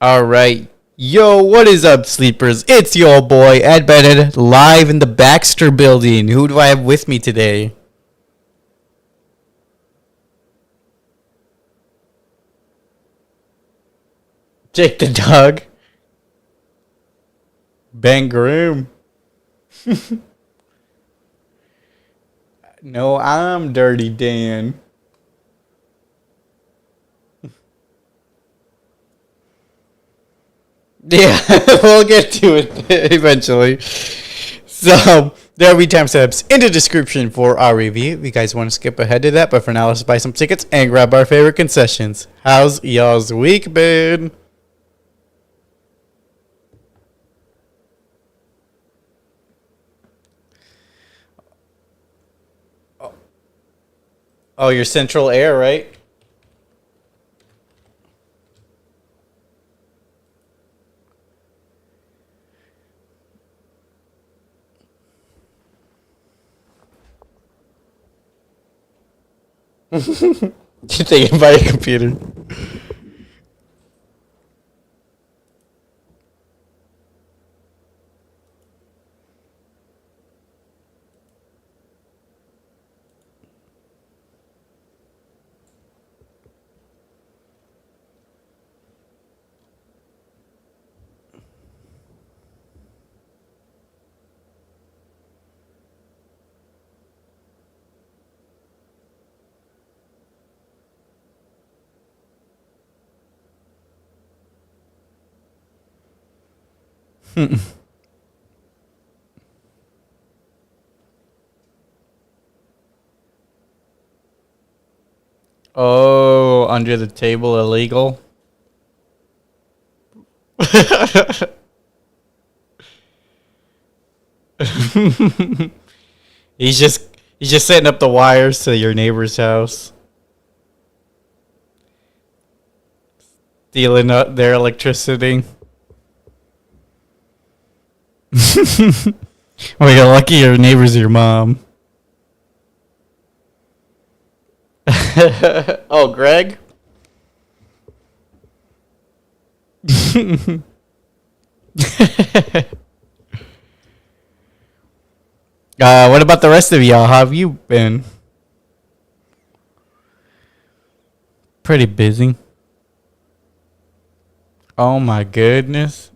All right. Yo, what is up, sleepers? It's your boy, Ed Bennett, live in the Baxter building. Who do I have with me today? Jake the dog. Ben Groom. No, I'm Dirty Dan. Yeah, we'll get to it eventually. So, there'll be timestamps in the description for our review. If you guys want to skip ahead to that, but for now, let's buy some tickets and grab our favorite concessions. How's y'all's week been? Oh, your central air, right? You thinking about your computer? Oh, under the table illegal. he's just he's just setting up the wires to your neighbor's house, stealing up their electricity. Well, you're lucky your neighbor's your mom. Oh, Greg? What about the rest of y'all? How have you been? Pretty busy. Oh my goodness.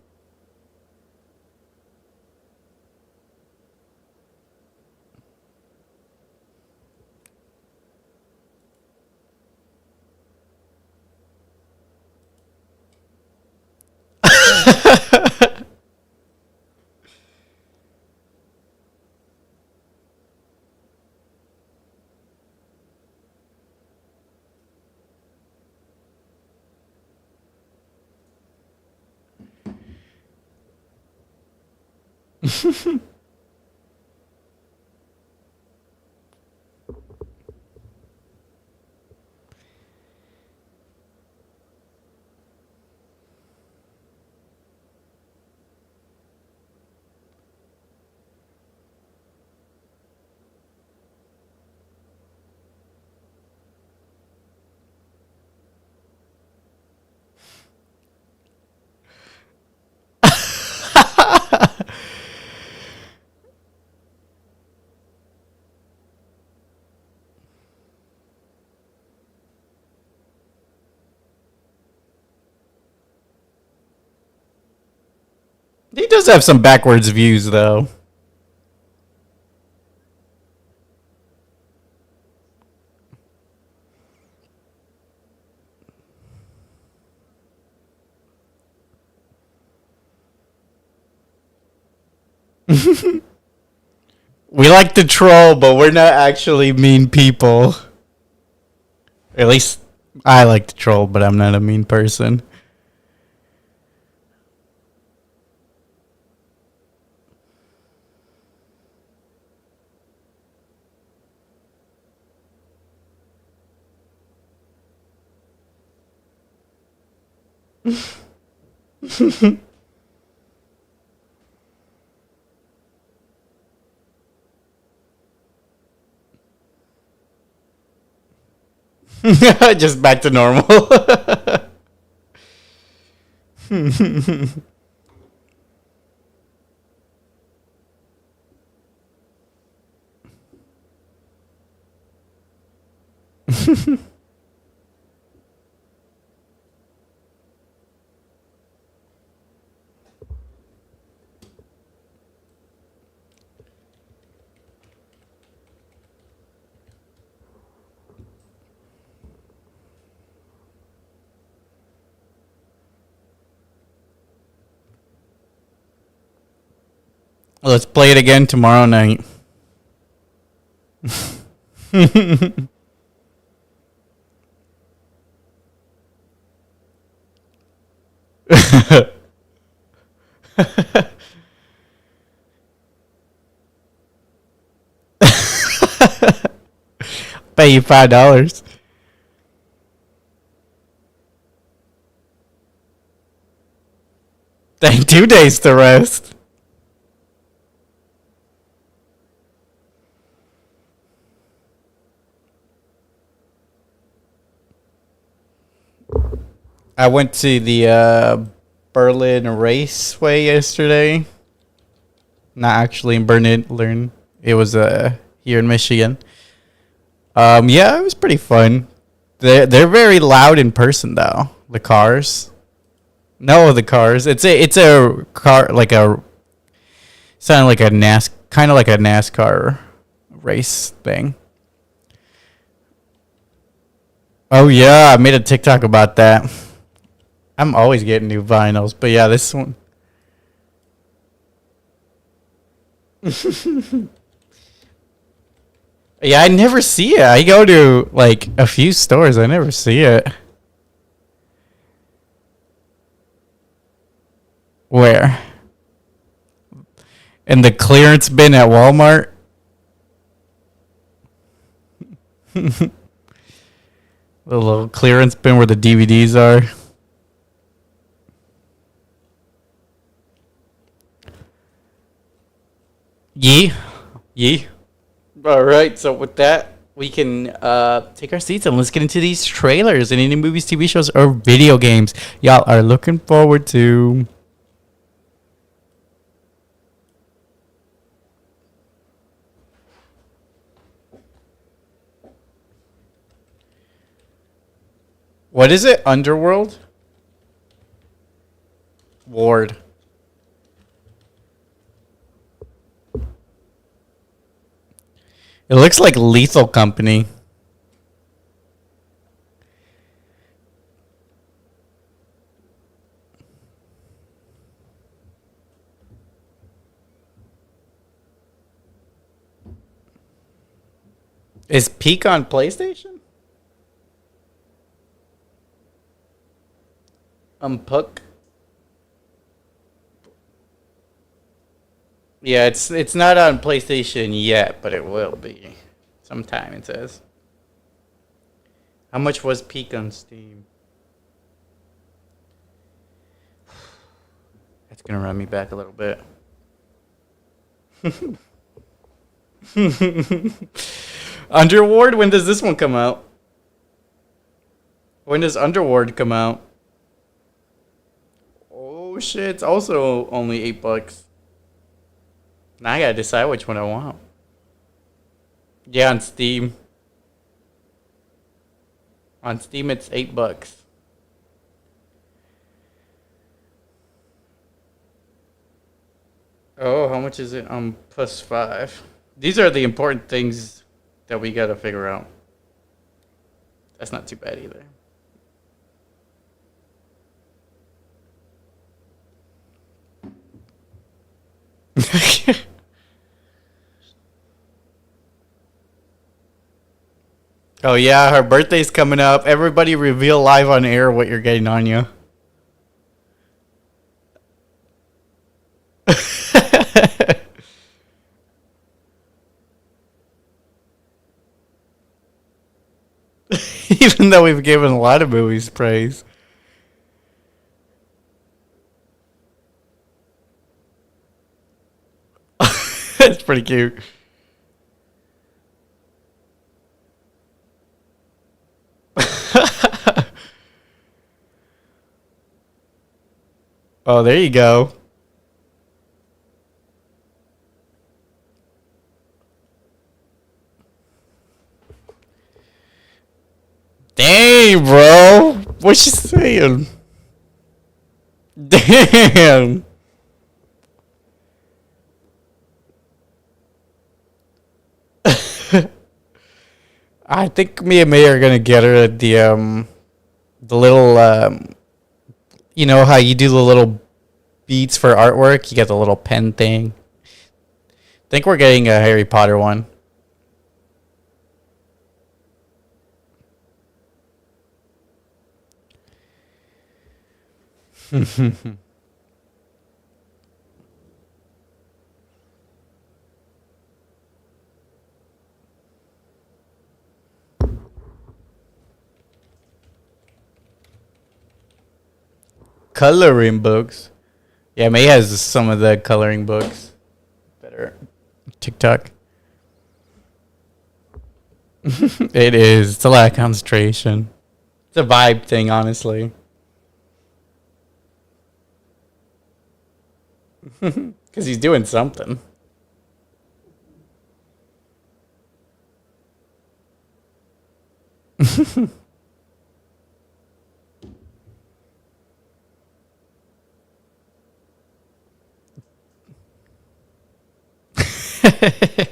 He does have some backwards views, though. We like to troll, but we're not actually mean people. At least I like to troll, but I'm not a mean person. Just back to normal. Let's play it again tomorrow night. Pay you $5. Dang, 2 days to rest. I went to the Berlin Raceway yesterday. Not actually in Berlin. It was here in Michigan. Yeah, it was pretty fun. They're very loud in person though. The cars. No, the cars. It's a car like a sounded like a kind of like a NASCAR race thing. Oh yeah, I made a TikTok about that. I'm always getting new vinyls, but yeah, this one. Yeah, I never see it. I go to like a few stores. I never see it. Where? In the clearance bin at Walmart? The little clearance bin where the DVDs are. Yee. Yee. All right, so with that, we can take our seats and let's get into these trailers and any movies, TV shows, or video games y'all are looking forward to. What is it? Underworld? Ward. It looks like Lethal Company. Is Peak on PlayStation? Puck. Yeah, it's not on PlayStation yet, but it will be sometime. It says. How much was Peak on Steam? That's gonna run me back a little bit. Underworld. When does this one come out? When does Underworld come out? Oh shit! It's also only $8. Now I gotta decide which one I want. Yeah, on Steam. On Steam, it's $8. Oh, how much is it on +5? These are the important things that we gotta figure out. That's not too bad either. Oh yeah, her birthday's coming up. Everybody reveal live on air what you're getting on you. Even though we've given a lot of movies praise. It's pretty cute. Oh, there you go. Dang, bro. What you saying? Damn. I think me and May are gonna get her the little you know how you do the little beats for artwork? You get the little pen thing. I think we're getting a Harry Potter one. Coloring books. Yeah, May has some of the coloring books. Better TikTok. It is. It's a lot of concentration. It's a vibe thing, honestly. Because he's doing something.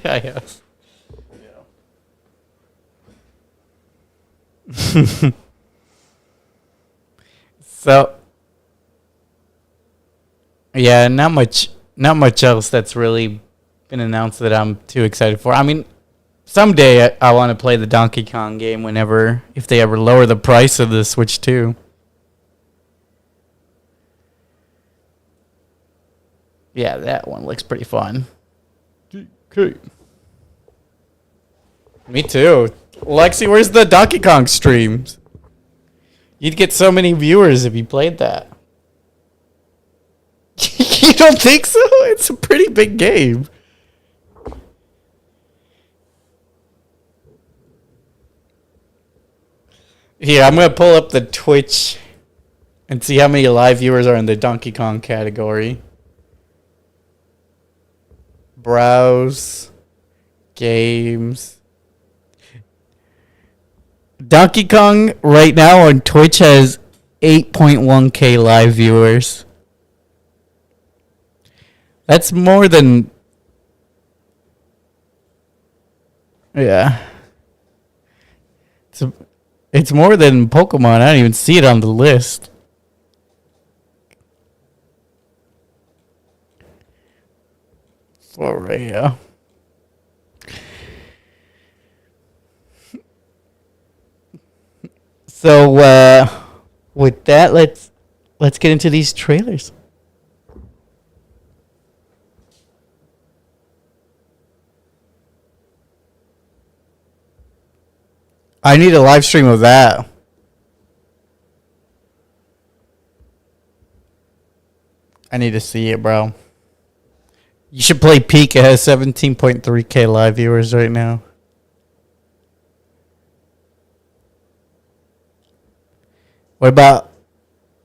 I guess. So yeah, not much else that's really been announced that I'm too excited for. I mean, someday I want to play the Donkey Kong game whenever if they ever lower the price of the Switch 2. Yeah, that one looks pretty fun. Okay. Me too. Lexi, where's the Donkey Kong streams? You'd get so many viewers if you played that. You don't think so? It's a pretty big game. Here, I'm gonna pull up the Twitch and see how many live viewers are in the Donkey Kong category. Browse games. Donkey Kong right now on Twitch has 8.1k live viewers. That's more than yeah. It's more than Pokemon. I don't even see it on the list. For real. So with that, let's get into these trailers. I need a live stream of that. I need to see it, bro. You should play Peak. It has 17.3k live viewers right now. What about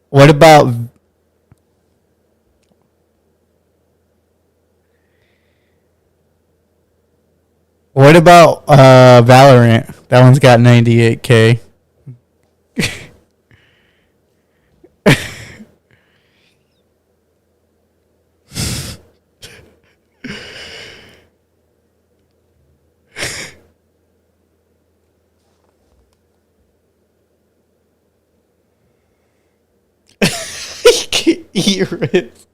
what about what about Valorant? That one's got 98k. Eat it.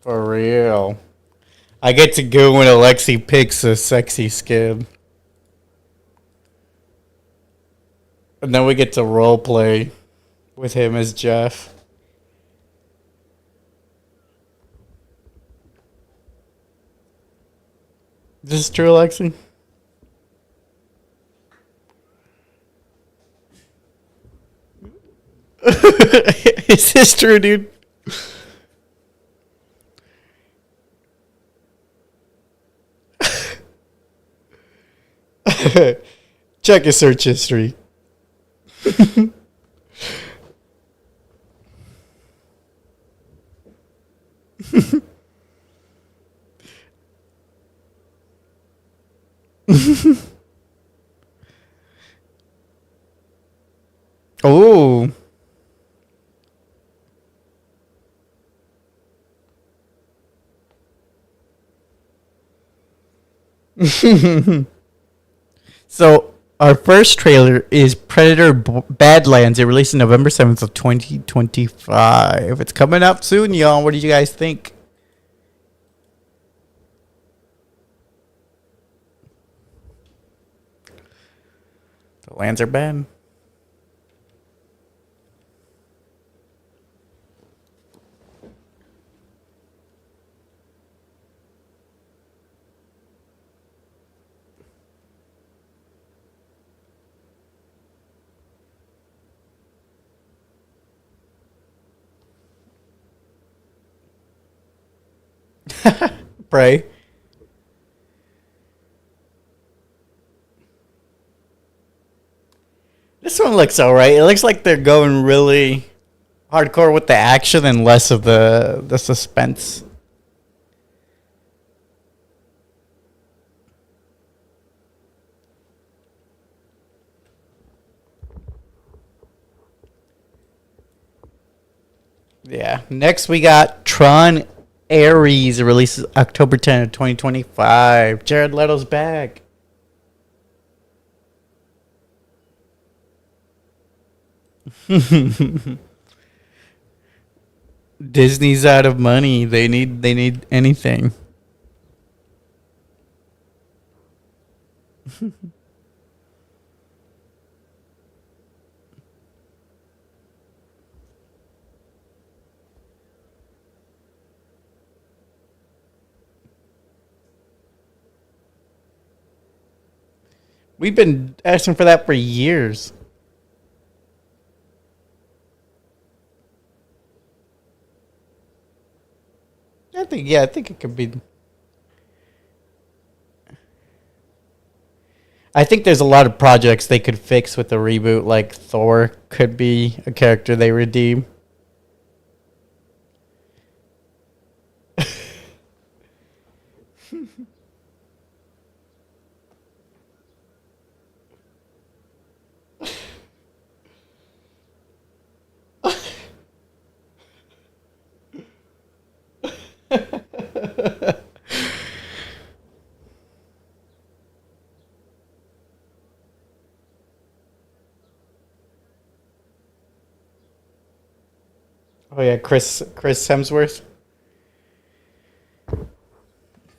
For real. I get to go when Alexi picks a sexy skin. And then we get to role play with him as Jeff. Is this true, Alexi? Is this true, dude? Check your search history. Oh. So our first trailer is Predator Badlands. It released on November 7th of 2025. It's coming out soon, y'all. What do you guys think? The lands are bad. Pray. This one looks alright. It looks like they're going really hardcore with the action and less of the suspense. Yeah. Next we got Tron Ares. It releases October 10th, 2025. Jared Leto's back. Disney's out of money. They need anything. We've been asking for that for years. I think it could be. I think there's a lot of projects they could fix with a reboot, like Thor could be a character they redeem. Oh yeah, Chris Hemsworth.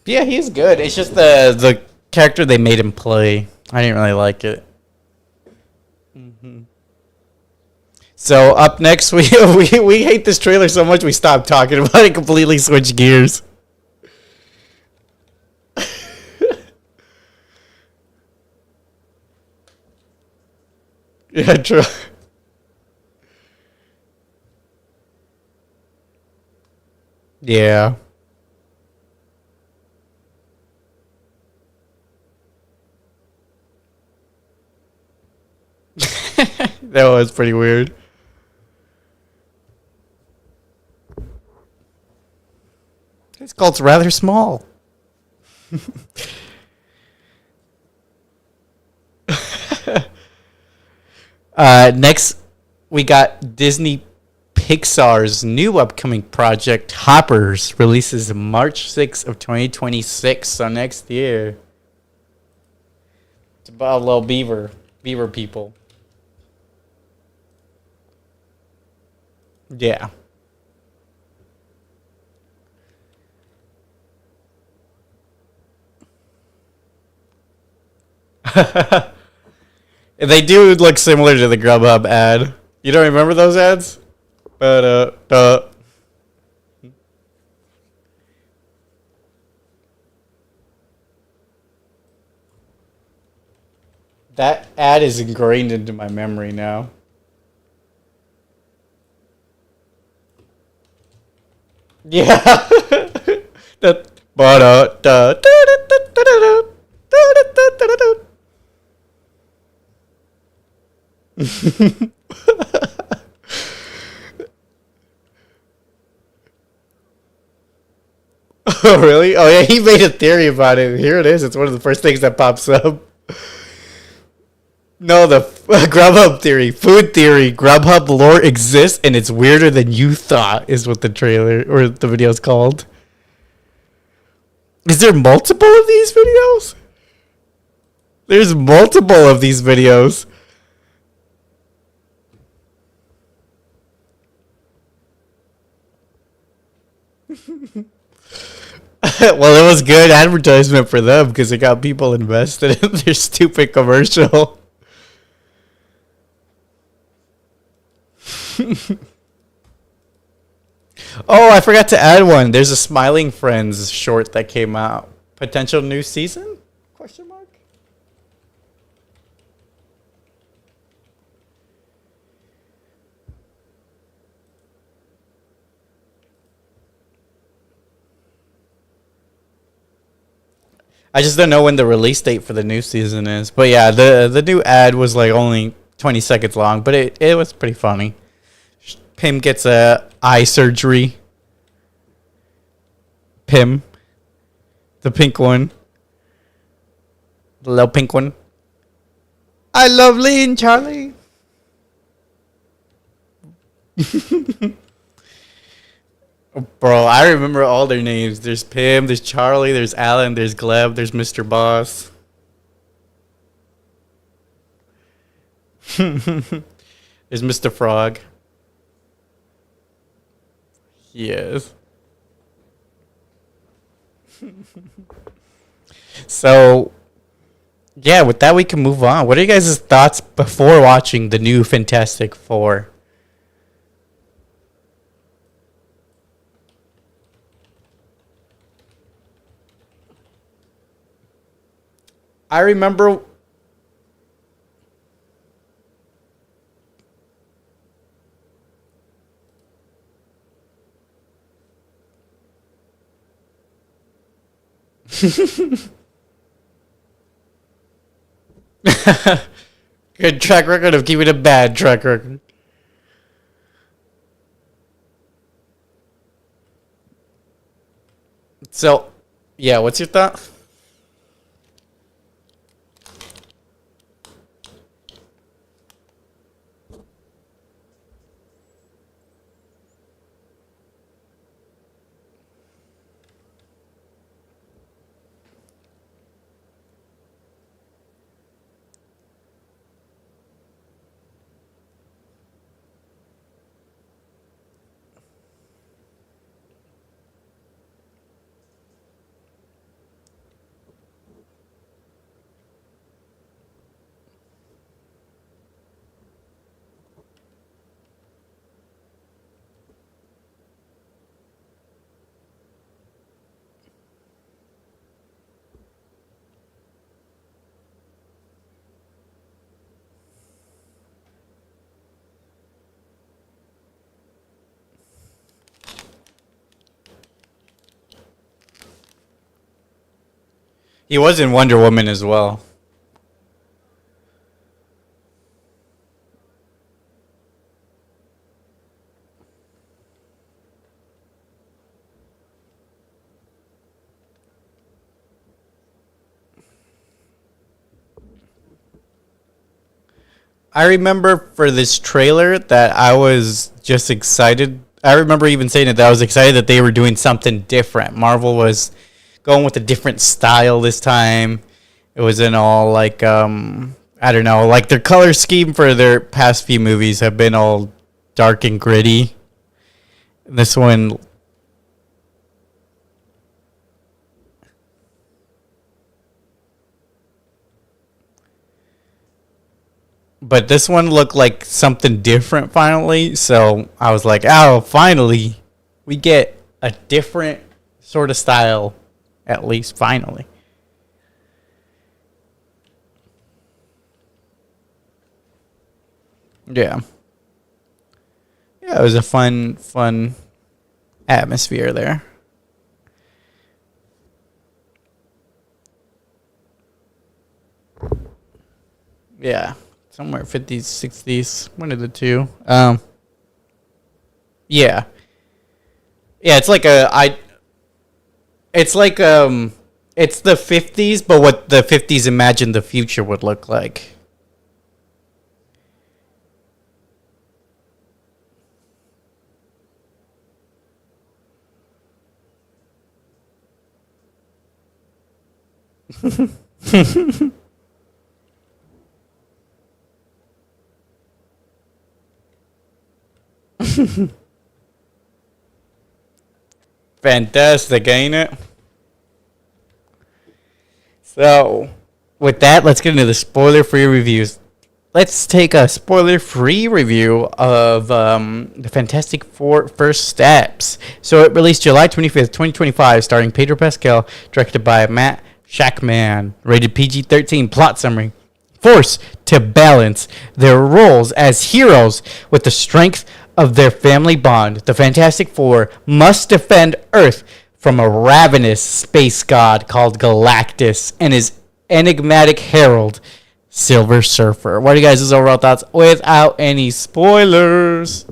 Yeah, he's good. It's just the character they made him play. I didn't really like it. So up next, we hate this trailer so much we stopped talking about it. Completely switched gears. Yeah, true. Yeah. That was pretty weird. This cult's rather small. Next, we got Disney Pixar's new upcoming project, Hoppers, releases March 6th of 2026, so next year. It's about a little beaver people. Yeah. They do look similar to the Grubhub ad. You don't remember those ads? But that ad is ingrained into my memory now. Yeah. That. Oh, really? Oh, yeah, he made a theory about it. Here it is. It's one of the first things that pops up. No, the Grubhub theory, food theory. Grubhub lore exists and it's weirder than you thought, is what the trailer or the video is called. Is there multiple of these videos? There's multiple of these videos. Well, it was good advertisement for them because it got people invested in their stupid commercial. Oh, I forgot to add one. There's a Smiling Friends short that came out. Potential new season? Question mark. I just don't know when the release date for the new season is. But yeah, the new ad was like only 20 seconds long, but it was pretty funny. Pim gets a eye surgery. Pim, the pink one, the little pink one. I love Lee and Charlie. Bro, I remember all their names. There's Pim, there's Charlie, there's Alan, there's Gleb, there's Mr. Boss. There's Mr. Frog. Yes. So, yeah, with that, we can move on. What are you guys' thoughts before watching the new Fantastic Four? I remember. Good track record of keeping a bad track record. So, yeah, what's your thought? He was in Wonder Woman as well. I remember for this trailer that I was just excited. I remember even saying it that I was excited that they were doing something different. Marvel was going with a different style this time. It wasn't all like I don't know, like their color scheme for their past few movies have been all dark and gritty. This one, but this one looked like something different finally. So I was like, oh, finally, we get a different sort of style, at least finally. Yeah. Yeah, it was a fun atmosphere there. Yeah. somewhere 50s, 60s, one of the two. Yeah, yeah. It's like it's the 50s, but what the 50s imagined the future would look like. Fantastic, ain't it? So, with that, let's get into the spoiler-free reviews. Let's take a spoiler-free review of the Fantastic Four First Steps. So it released July 25th, 2025, starring Pedro Pascal, directed by Matt Shackman, rated PG-13. Plot summary. Forced to balance their roles as heroes with the strength of their family bond, the Fantastic Four must defend Earth from a ravenous space god called Galactus and his enigmatic herald, Silver Surfer. What are you guys' overall thoughts without any spoilers?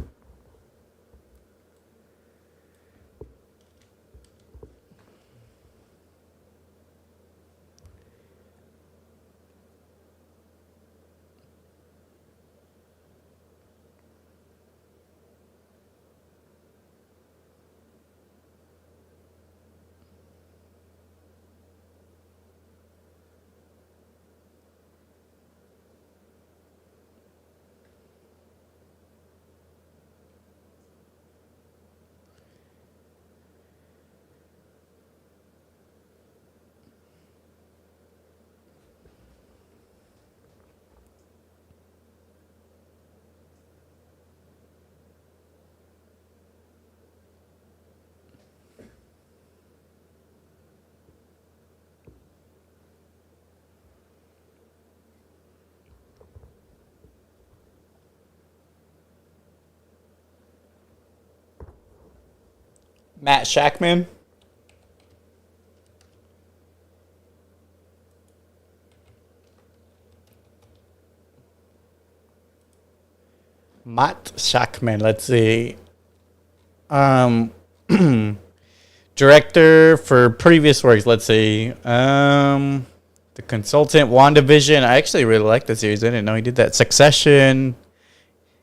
Matt Shackman? Matt Shackman, let's see. Um, director for previous works, let's see. The Consultant, WandaVision. I actually really like the series. I didn't know he did that. Succession.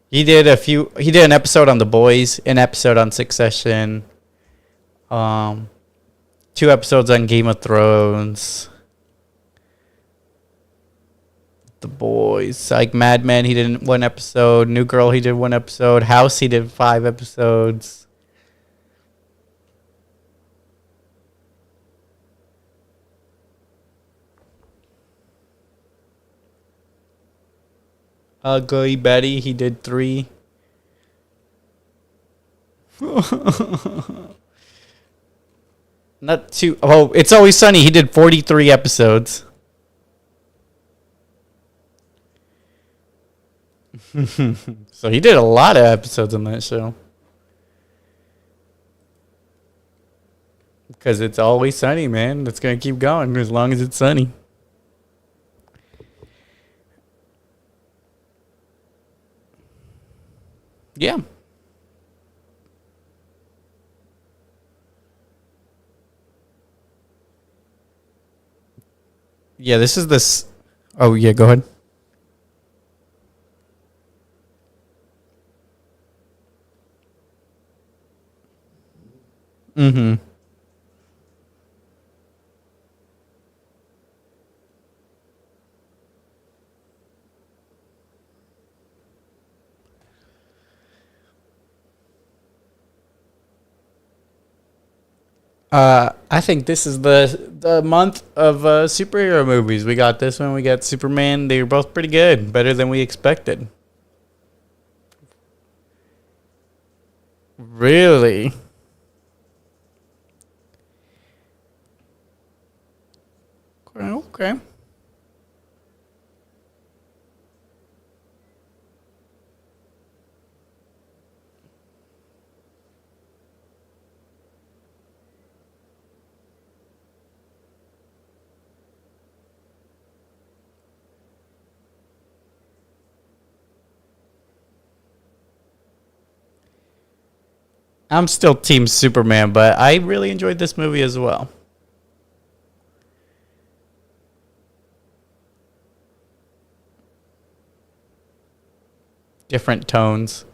He did an episode on The Boys, an episode on Succession. Um, 2 episodes on Game of Thrones. The Boys, like Mad Men, he did 1 episode. New Girl, he did 1 episode. House, he did 5 episodes. Ugly Betty, he did 3. Not too. Oh, It's Always Sunny, he did 43 episodes. So he did a lot of episodes on that show. Because it's always sunny, man. It's going to keep going as long as it's sunny. Yeah. Yeah, this is this. Oh, yeah, go ahead. Mm-hmm. I think this is the month of superhero movies. We got this one. We got Superman. They were both pretty good, better than we expected. Really? Okay. I'm still Team Superman, but I really enjoyed this movie as well. Different tones.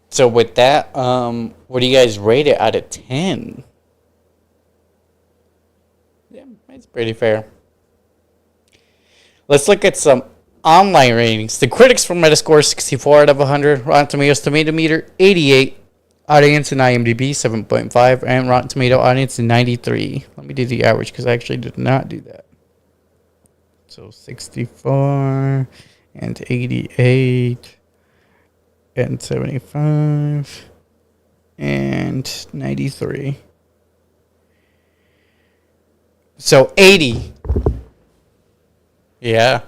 So with that, what do you guys rate it out of 10? Yeah, it's pretty fair. Let's look at some online ratings. The critics from Metascore 64 out of 100, Rotten Tomatoes Tomato Meter 88, audience in IMDb 7.5, and Rotten Tomato audience in 93. Let me do the average because I actually did not do that. So 64 and 88 and 75 and 93. So 80. Yeah.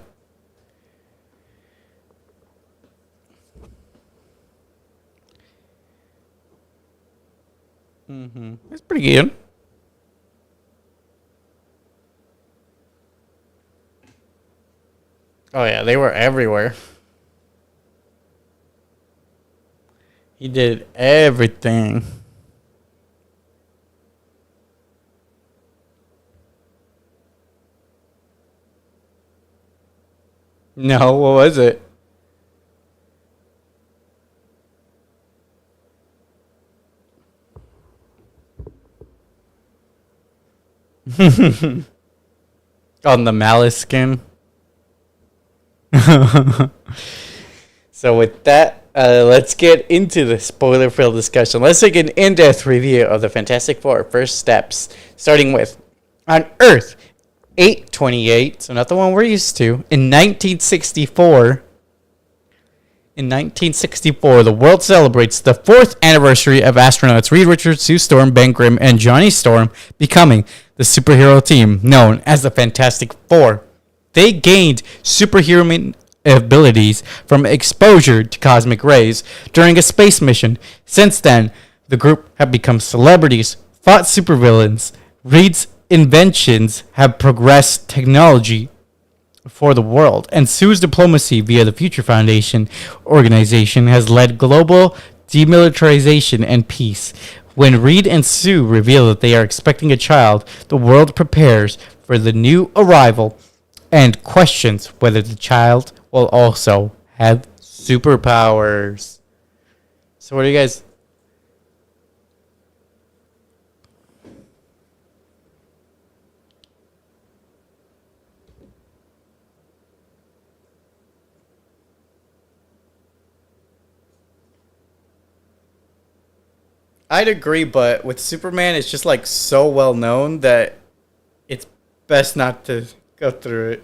That's pretty good. Oh yeah, they were everywhere. He did everything. No, what was it? On the Malice skin. So with that, let's get into the spoiler-filled discussion. Let's take an in-depth review of the Fantastic Four first steps, starting with on Earth 828, so not the one we're used to. In 1964, the world celebrates the 4th anniversary of astronauts Reed Richards, Sue Storm, Ben Grimm, and Johnny Storm becoming the superhero team known as the Fantastic Four. They gained superhuman abilities from exposure to cosmic rays during a space mission. Since then, the group have become celebrities, fought supervillains. Reed's inventions have progressed technology for the world, and Sue's diplomacy via the Future Foundation organization has led global demilitarization and peace. When Reed and Sue reveal that they are expecting a child, the world prepares for the new arrival and questions whether the child will also have superpowers. So what do you guys... I'd agree, but with Superman, it's just like so well known that it's best not to go through it.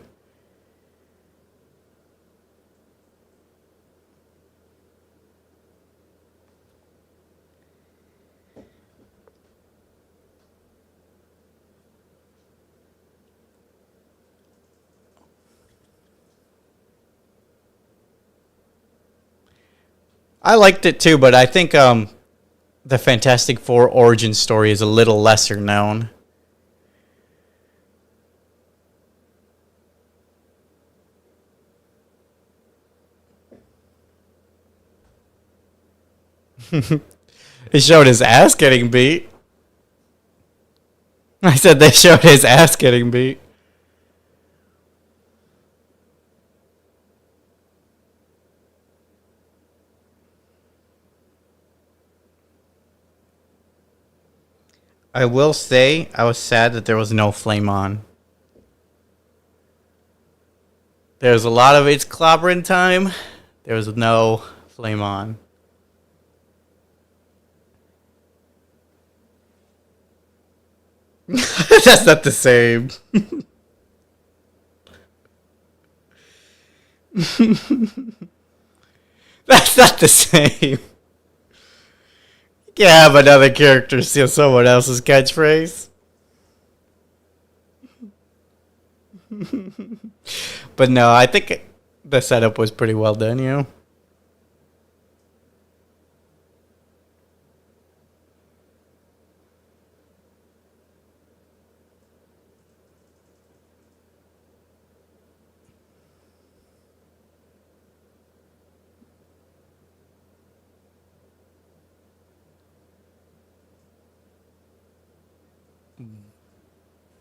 I liked it too, but I think the Fantastic Four origin story is a little lesser known. He showed his ass getting beat. I said they showed his ass getting beat. I will say I was sad that there was no flame on. There was a lot of it's clobbering time. There was no flame on. That's not the same. That's not the same. You can't have another character steal someone else's catchphrase. But no, I think the setup was pretty well done, you know?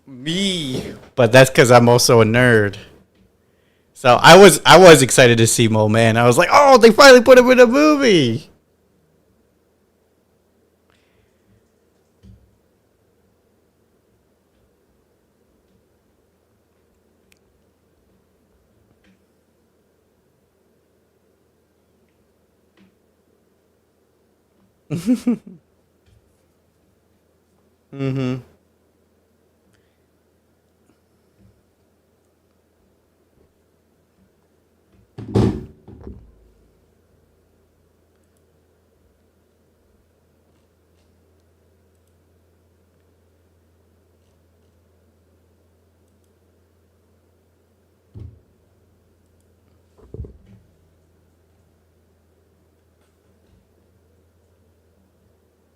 Me, but that's because I'm also a nerd. So I was excited to see Mo Man. I was like, oh, they finally put him in a movie. Mm-hmm.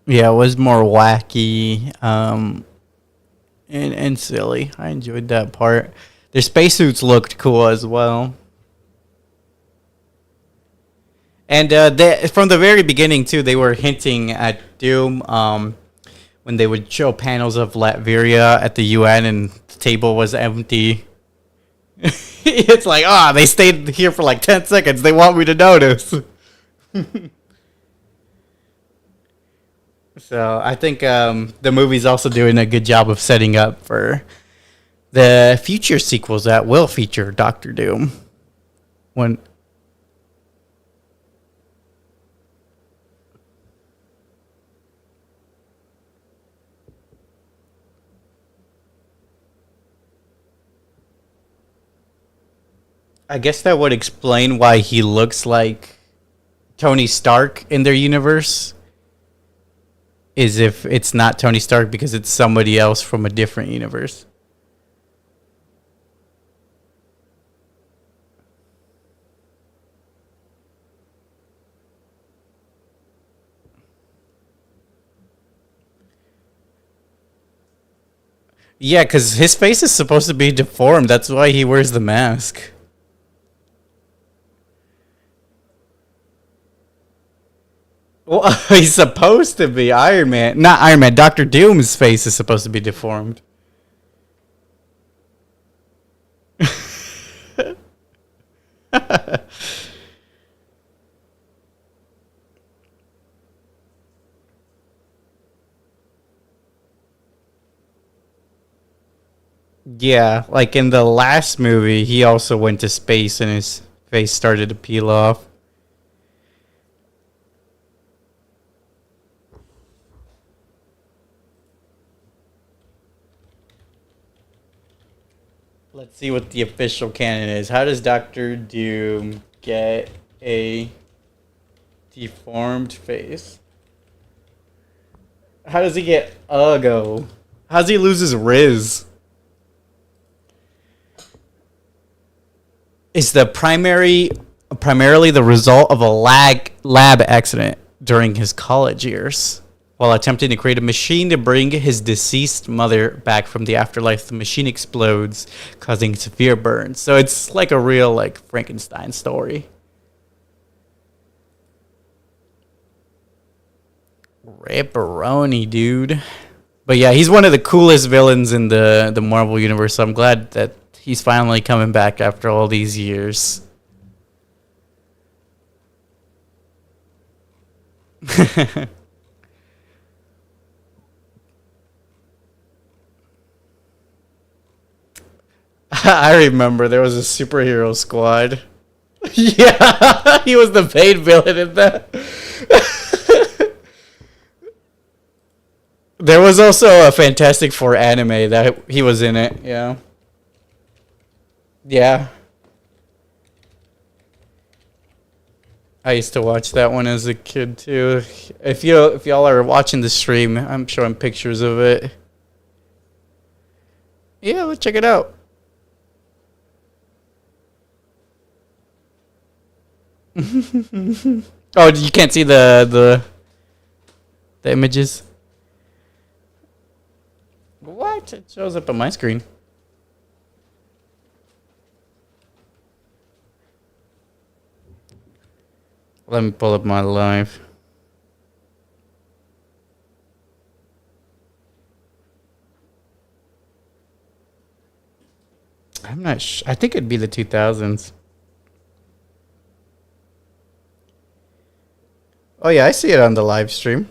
Yeah, it was more wacky, and silly. I enjoyed that part. Their spacesuits looked cool as well. And from the very beginning too, they were hinting at Doom. When they would show panels of Latveria at the UN and the table was empty. It's like, they stayed here for like 10 seconds. They want me to notice. So I think the movie's also doing a good job of setting up for the future sequels that will feature Doctor Doom. When I guess that would explain why he looks like Tony Stark in their universe. Is if it's not Tony Stark because it's somebody else from a different universe. Yeah, because his face is supposed to be deformed. That's why he wears the mask. Well, he's supposed to be Iron Man. Not Iron Man. Doctor Doom's face is supposed to be deformed. Yeah, like in the last movie, he also went to space and his face started to peel off. Let's see what the official canon is. How does Doctor Doom get a deformed face? How does he get Uggo? How does he lose his Riz? Is the primarily the result of a lab accident during his college years. While attempting to create a machine to bring his deceased mother back from the afterlife, the machine explodes, causing severe burns. So it's like a real like Frankenstein story. Ripperoni, dude. But yeah, he's one of the coolest villains in the Marvel universe. So I'm glad that he's finally coming back after all these years. I remember there was a superhero squad. Yeah, he was the main villain in that. There was also a Fantastic Four anime that he was in it. Yeah, yeah. I used to watch that one as a kid too. If y'all are watching the stream, I'm showing pictures of it. Yeah, let's check it out. Oh, you can't see the images. What? It shows up on my screen. Let me pull up my live. not I think it'd be the 2000s. Oh yeah, I see it on the live stream.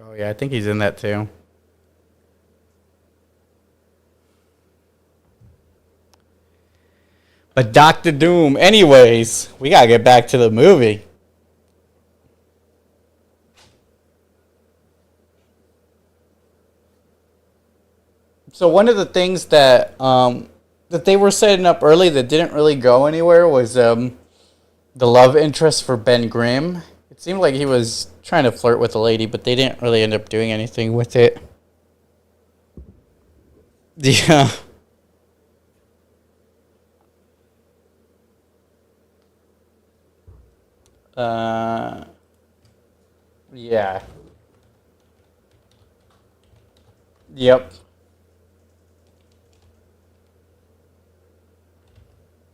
Oh yeah, I think he's in that too. But Doctor Doom, anyways, we gotta get back to the movie. So one of the things that they were setting up early that didn't really go anywhere was the love interest for Ben Grimm. It seemed like he was trying to flirt with a lady, but they didn't really end up doing anything with it. Yeah. Uh, yeah. Yep.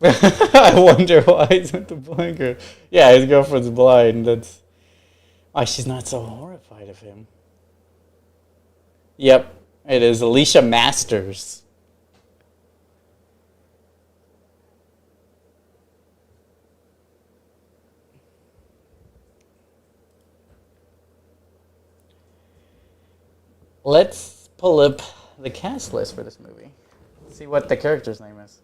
I wonder why he's with the blinker. Yeah, his girlfriend's blind. That's why she's not so horrified of him. Yep, it is Alicia Masters. Let's pull up the cast list for this movie. See what the character's name is.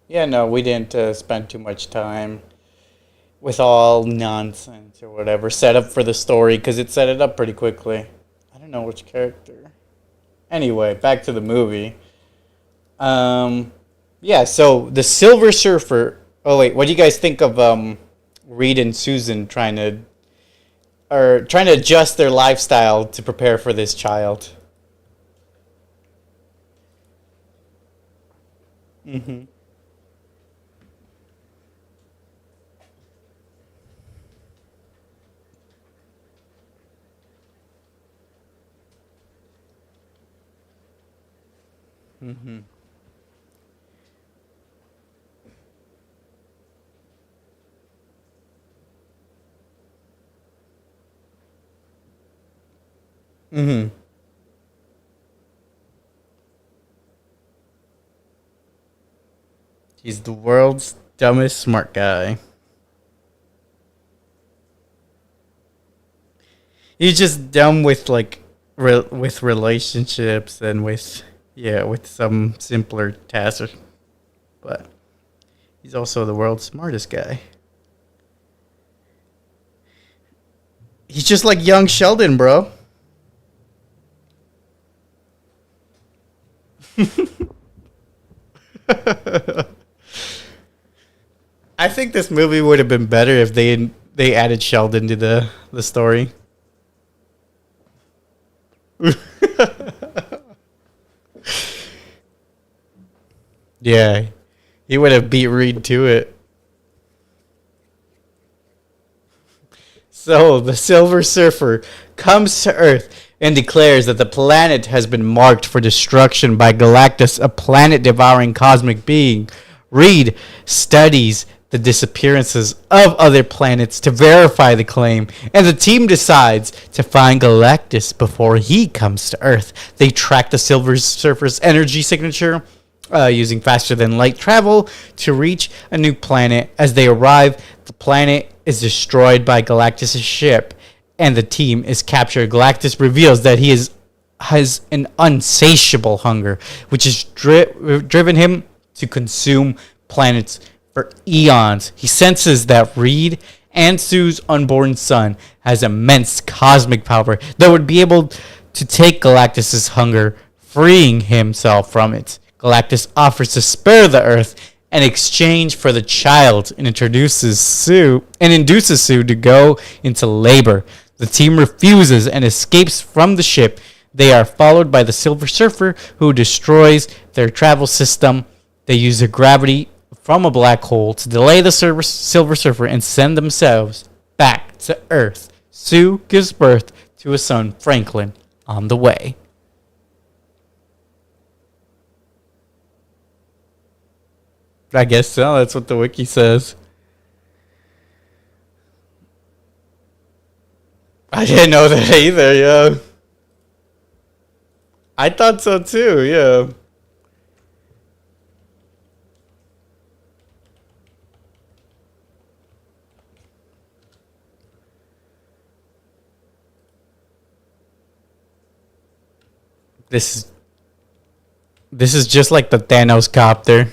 Yeah, no, we didn't spend too much time with all nonsense or whatever set up for the story because it set it up pretty quickly. I don't know which character. Anyway, back to the movie. Yeah, so the Silver Surfer. Oh wait, what do you guys think of Reed and Susan trying to adjust their lifestyle to prepare for this child? Mm-hmm. Mm-hmm. Mm-hmm. He's the world's dumbest smart guy. He's just dumb with like with relationships and with yeah with some simpler tasks, but he's also the world's smartest guy. He's just like young Sheldon, bro. I think this movie would have been better if they added Sheldon to the story. Yeah, he would have beat Reed to it. So the Silver Surfer comes to Earth and declares that the planet has been marked for destruction by Galactus, a planet-devouring cosmic being. Reed studies the disappearances of other planets to verify the claim, and the team decides to find Galactus before he comes to Earth. They track the Silver Surfer's energy signature using faster than light travel to reach a new planet. As they arrive, the planet is destroyed by Galactus' ship, and the team is captured. Galactus reveals that has an unsatiable hunger, which has driven him to consume planets for eons. He senses that Reed and Sue's unborn son has immense cosmic power that would be able to take Galactus' hunger, freeing himself from it. Galactus offers to spare the Earth in exchange for the child and induces Sue to go into labor. The team refuses and escapes from the ship. They are followed by the Silver Surfer, who destroys their travel system. They use the gravity from a black hole to delay the Silver Surfer and send themselves back to Earth. Sue gives birth to a son, Franklin, on the way. I guess so. That's what the wiki says. I didn't know that either, yeah. I thought so too, yeah. This is just like the Thanos copter.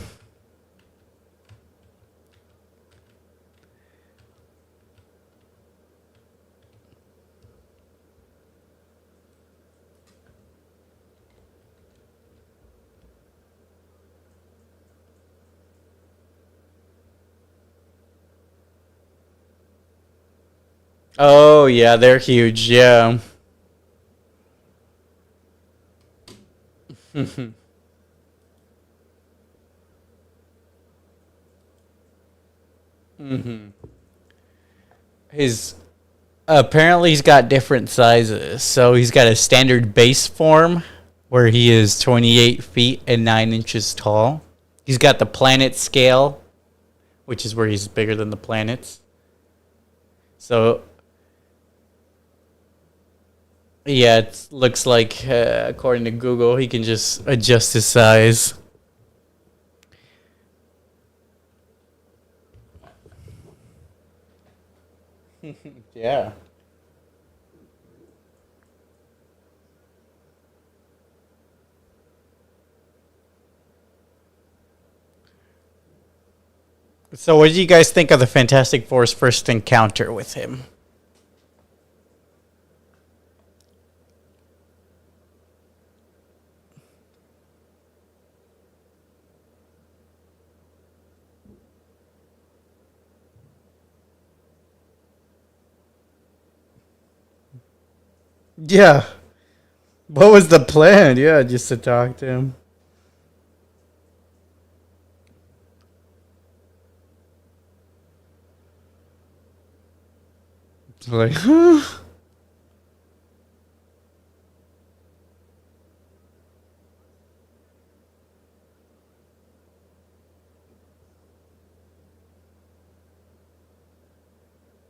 Oh yeah, they're huge, yeah. hmm His apparently he's got different sizes. So he's got a standard base form where he is 28 feet and 9 inches tall. He's got the planet scale, which is where he's bigger than the planets. So yeah, it looks like according to Google, he can just adjust his size. Yeah. So, what do you guys think of the Fantastic Four's first encounter with him? Yeah. What was the plan? Yeah, just to talk to him. It's like,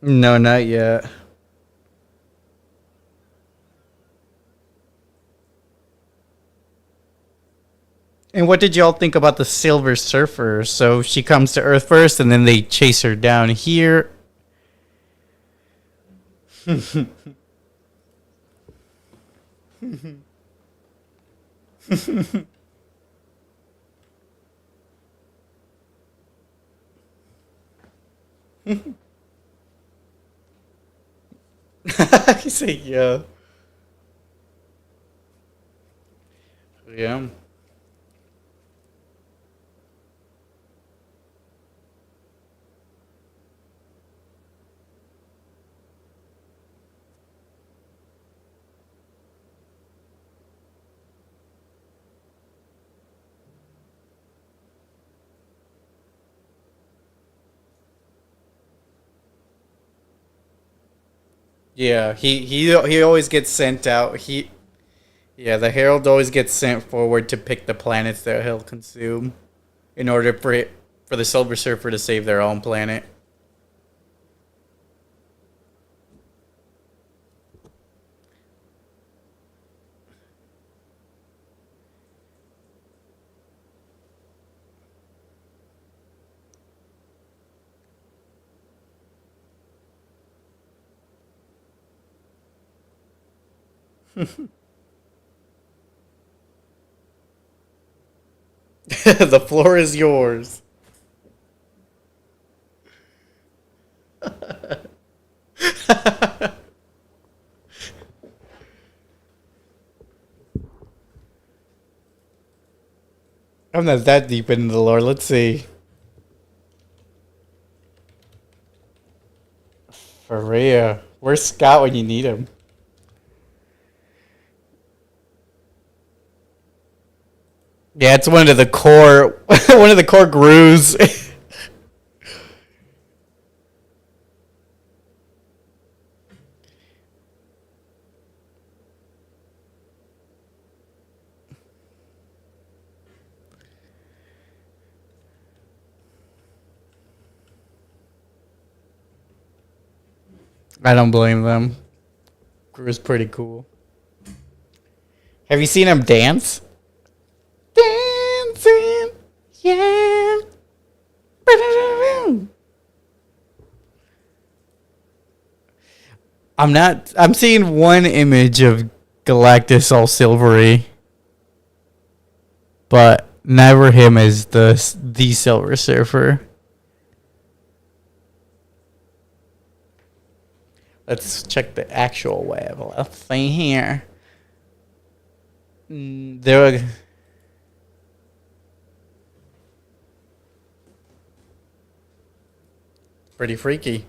no, not yet. And what did y'all think about the Silver Surfer? So she comes to Earth first, and then they chase her down here. I say yeah. Yeah. Yeah, he always gets sent out. Yeah, the Herald always gets sent forward to pick the planets that he'll consume in order for the Silver Surfer to save their own planet. The floor is yours. I'm not that deep into the lore. Let's see. For real. Where's Scott when you need him? Yeah, it's one of the core one of the core grooves. I don't blame them. Gru's pretty cool. Have you seen him dance? Dancing, yeah. I'm not. I'm seeing one image of Galactus all silvery, but never him as the Silver Surfer. Let's check the actual web. Let's see here. There were pretty freaky.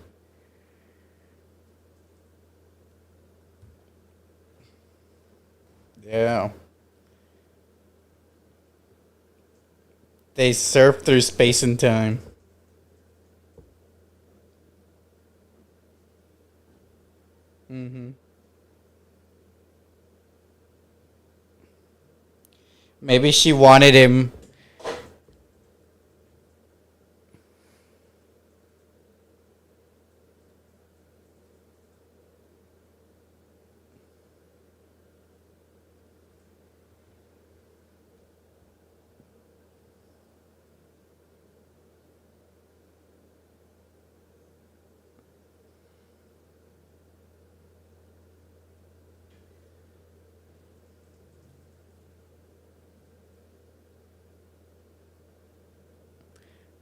Yeah. They surf through space and time. hmm Maybe she wanted him.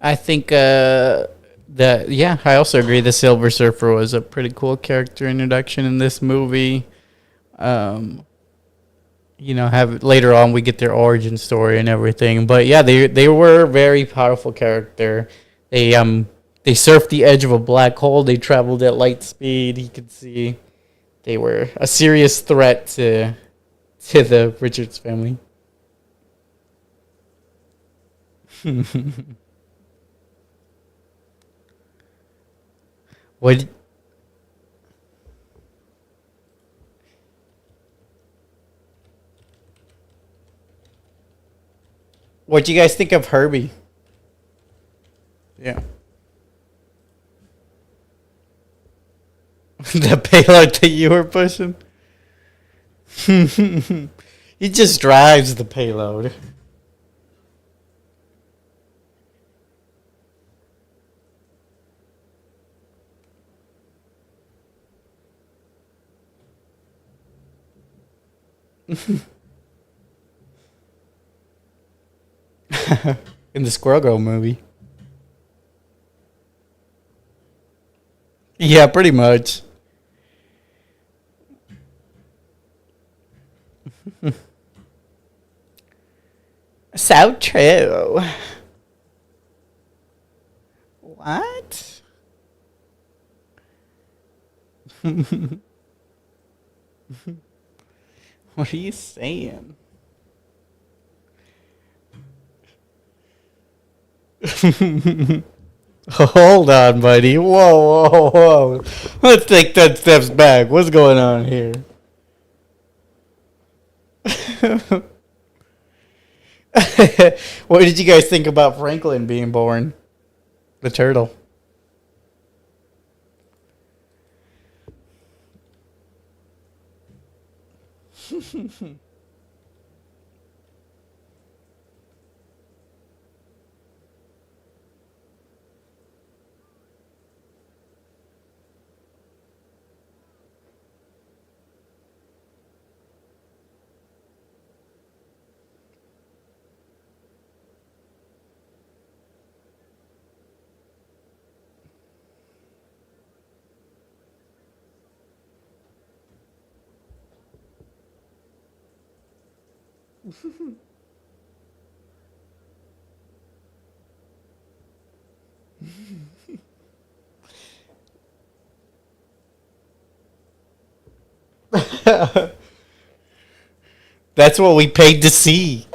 I think that yeah, I also agree. The Silver Surfer was a pretty cool character introduction in this movie. Um, have later on we get their origin story and everything. But yeah, they were a very powerful character. They surfed the edge of a black hole. They traveled at light speed. You could see they were a serious threat to the Richards family. what what do you guys think of Herbie? Yeah. The payload that you were pushing? He just drives the payload. In the Squirrel Girl movie. Yeah, pretty much. So true. What? What are you saying? Hold on, buddy. Whoa, whoa, whoa. Let's take 10 steps back. What's going on here? What did you guys think about Franklin being born? The turtle. That's what we paid to see.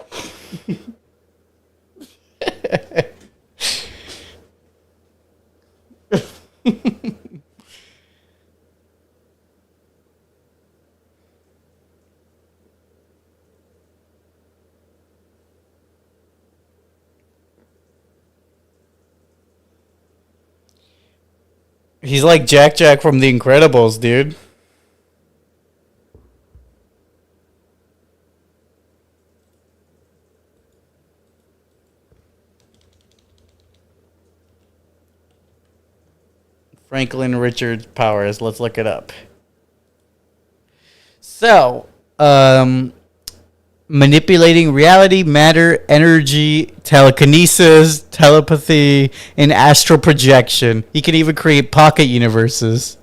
He's like Jack Jack from The Incredibles, dude. Franklin Richard Powers. Let's look it up. So, manipulating reality, matter, energy, telekinesis, telepathy, and astral projection. He can even create pocket universes.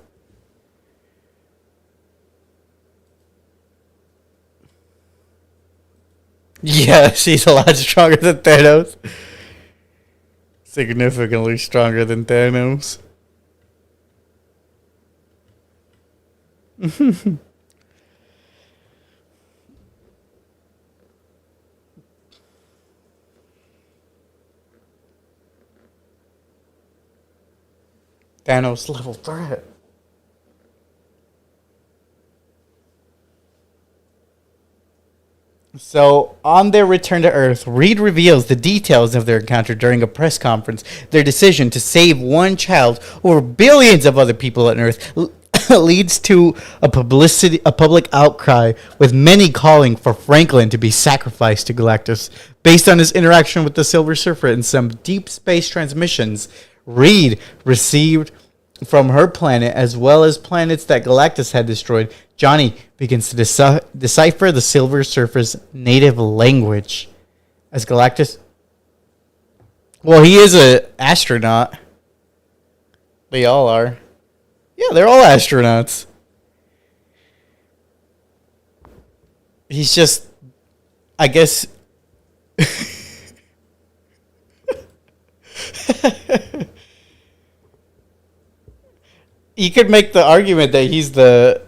Yes, he's a lot stronger than Thanos. Significantly stronger than Thanos. Thanos level threat. So, on their return to Earth, Reed reveals the details of their encounter during a press conference. Their decision to save one child over billions of other people on Earth leads to a public outcry, with many calling for Franklin to be sacrificed to Galactus. Based on his interaction with the Silver Surfer and some deep space transmissions Reed received from her planet, as well as planets that Galactus had destroyed, Johnny begins to decipher the Silver Surfer's native language. As Galactus... Well, he is an astronaut. They all are. Yeah, they're all astronauts. He's just... I guess... You could make the argument that he's the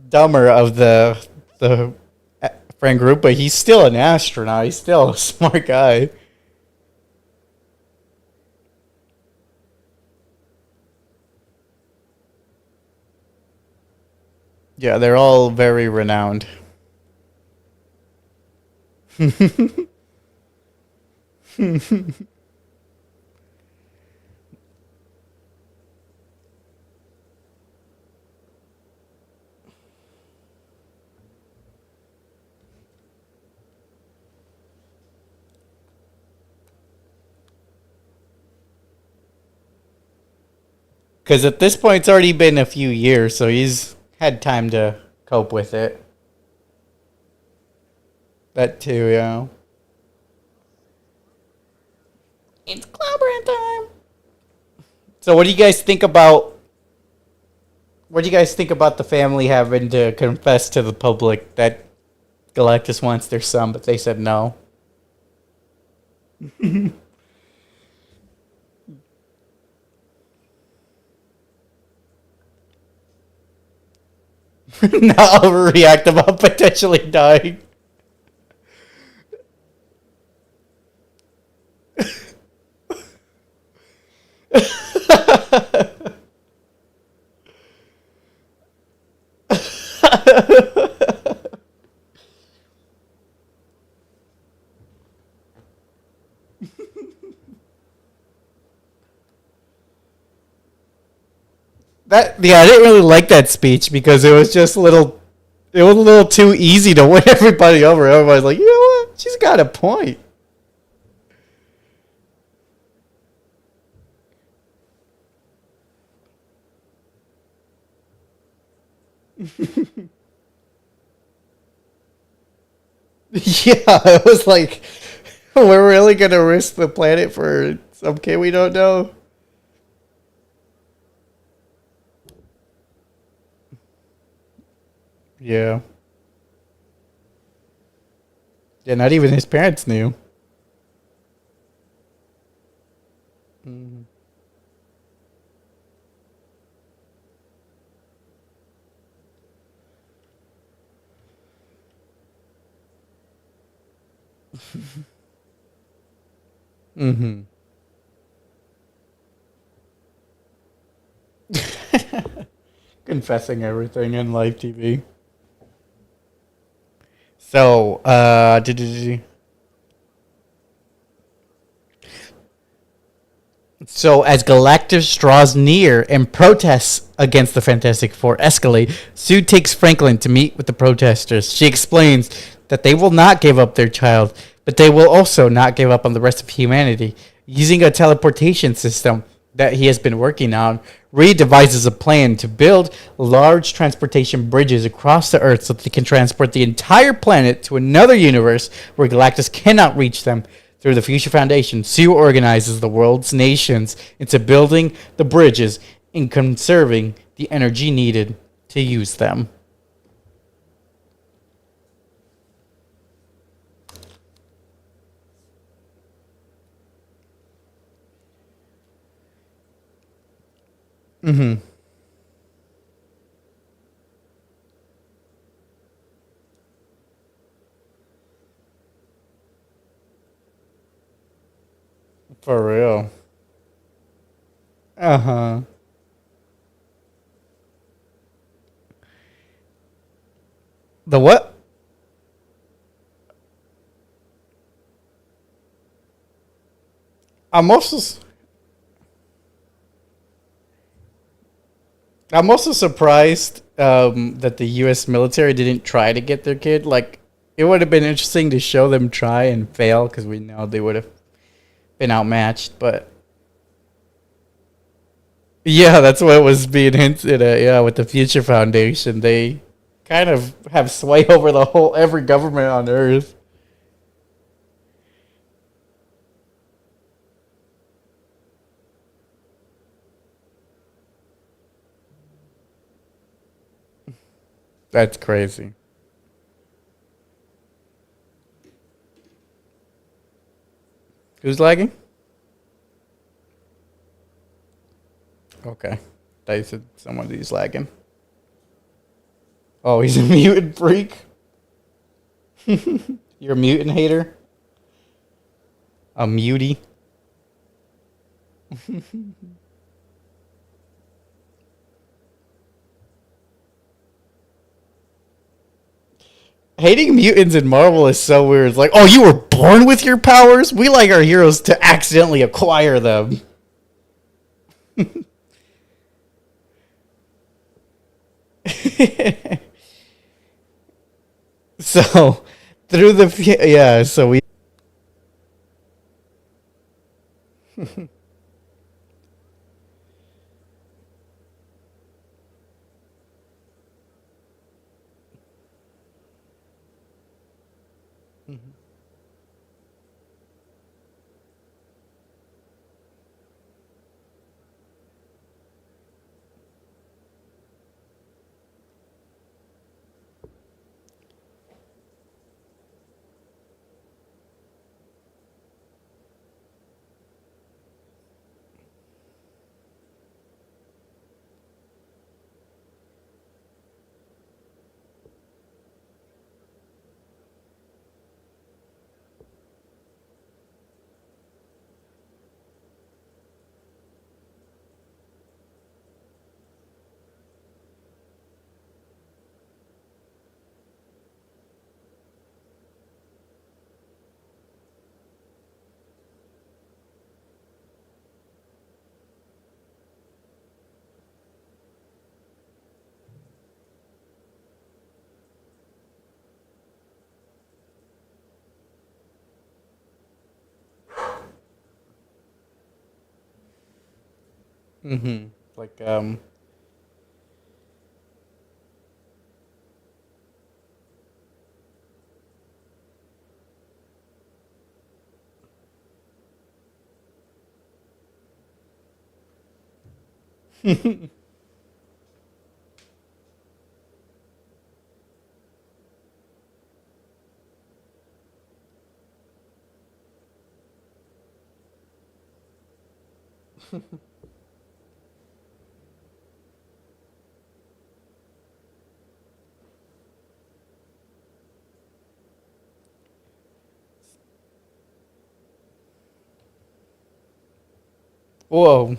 dumber of the friend group, but he's still an astronaut. He's still a smart guy. Yeah, they're all very renowned. Because at this point, it's already been a few years, so he's had time to cope with it. That too, yeah. It's clobbering time. So, what do you guys think about? What do you guys think about the family having to confess to the public that Galactus wants their son, but they said no? Not overreact about potentially dying. That yeah, I didn't really like that speech because it was just a little. It was a little too easy to win everybody over. Everybody's like, you know what? She's got a point. Yeah, it was like, we're really gonna risk the planet for some kid we don't know. Yeah, yeah. Not even his parents knew. Mhm. Mhm. Confessing everything in live TV. So, so as Galactus draws near and protests against the Fantastic Four escalate, Sue takes Franklin to meet with the protesters. She explains that they will not give up their child, but they will also not give up on the rest of humanity. Using a teleportation system that he has been working on, Reed devises a plan to build large transportation bridges across the Earth so that they can transport the entire planet to another universe where Galactus cannot reach them. Through the Future Foundation, Sue organizes the world's nations into building the bridges and conserving the energy needed to use them. Mm-hmm. For real. Uh huh. The what? I'm also I'm also surprised that the U.S. military didn't try to get their kid. Like, it would have been interesting to show them try and fail because we know they would have been outmatched. But yeah, that's what was being hinted at. Yeah, with the Future Foundation, they kind of have sway over the whole every government on Earth. That's crazy. Who's lagging? Okay, they said somebody's lagging. Oh, he's a mutant freak. You're a mutant hater. A mutie. Hating mutants in Marvel is so weird. It's like, oh, you were born with your powers? We like our heroes to accidentally acquire them. So, through the. Yeah, so we. Mm-hmm. Like, whoa.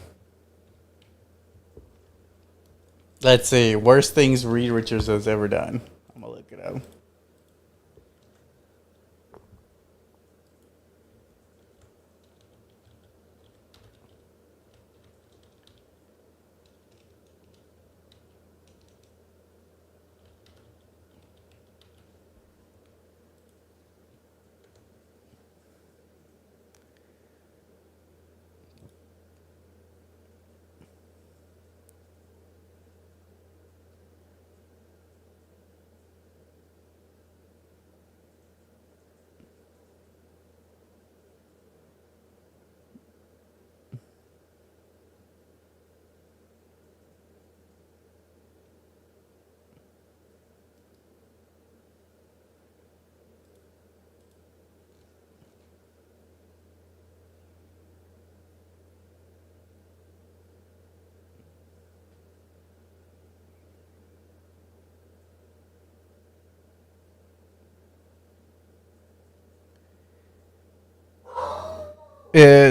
Let's see. Worst things Reed Richards has ever done. I'm gonna look it up.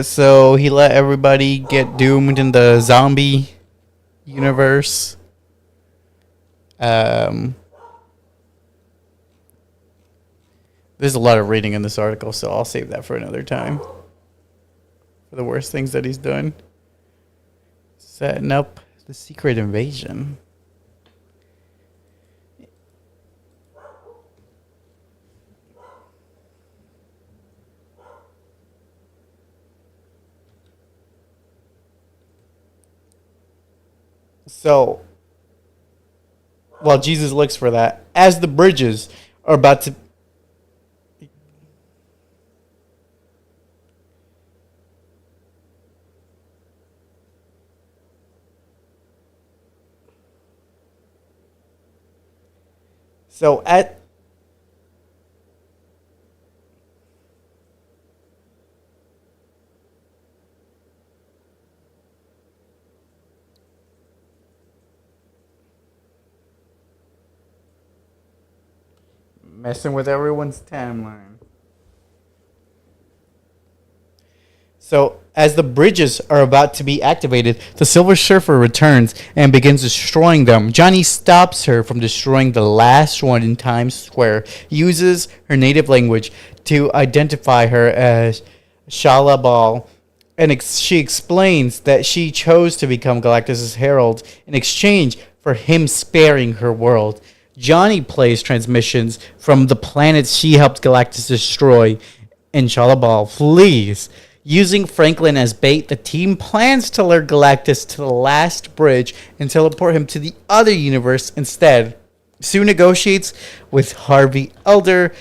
So he let everybody get doomed in the zombie universe. Um, there's a lot of reading in this article, so I'll save that for another time. For the worst things that he's done. Setting up the secret invasion. So, while Jesus looks for that, as the bridges are about to. So, at. Messing with everyone's timeline. So, as the bridges are about to be activated, the Silver Surfer returns and begins destroying them. Johnny stops her from destroying the last one in Times Square, uses her native language to identify her as Shala Bal, and she explains that she chose to become Galactus' herald in exchange for him sparing her world. Johnny plays transmissions from the planets she helped Galactus destroy, and Shala Bal flees. Using Franklin as bait, the team plans to lure Galactus to the last bridge and teleport him to the other universe instead. Sue negotiates with Harvey Elder,